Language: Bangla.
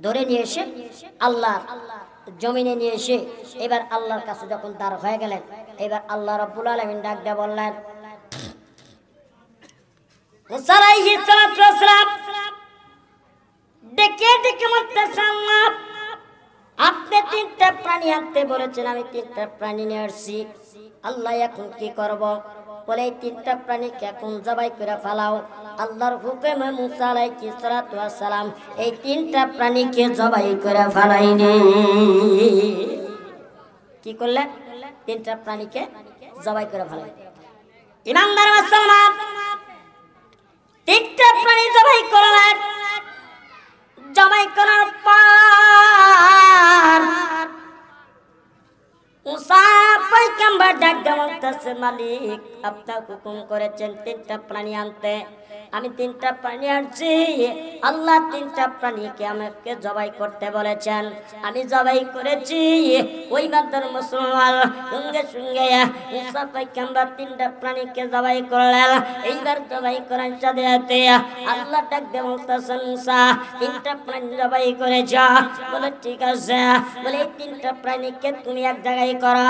ধরে নিয়ে এসে আল্লাহর জমিনে নিয়ে এসে এবার আল্লাহর কাছে যখন দাঁড় হয়ে গেলেন, এবার আল্লাহ রাব্বুল আলামিন ডাক দিয়ে বললেন, মুসা আলাইহিস সালাতু ওয়াস সালাম ডেকে ডেকে বলতেছেন, আল্লাহ আপনি তিনটা প্রাণী আনতে বলেছেন, আমি তিনটা প্রাণী নিয়ে আসছি। আল্লাহ এখন কি করব? বলে এই তিনটা প্রাণীকে এখন জবাই করে ফেলাও। আল্লাহর হুকুমে মুসা আলাইহিস সালাতু ওয়াস সালাম এই তিনটা প্রাণীকে জবাই করে ফেলাইনি। কি করলেন? তিনটা প্রাণীকে জবাই করে ফেলাইনি। ইমানদার মুসলমান, তিনটা প্রাণী জবাই করলেন। জবাই করার পর মুসা পয়গম্বর ডাক দিয়ে বলতেছে, মালিক আপনি হুকুম করেছেন তিনটা প্রাণী আনতে, আমি তিনটা প্রাণী আনছি। আল্লাহ তিনটা প্রাণীকে আমাকে জবাই করতে বলেছেন, আমি জবাই করেছি। ওই বান্দর মুসলমান সঙ্গে সঙ্গে মুসা পয়গম্বর তিনটা প্রাণীকে জবাই করলেন। এইবার জবাই করার সাথে সাথে আল্লাহ ডাক দিয়ে বলতেছেন, মুসা তিনটা প্রাণী জবাই করেছ? বলে ঠিক আছে। বলে এই তিনটা প্রাণীকে তুমি এক জায়গায় করো।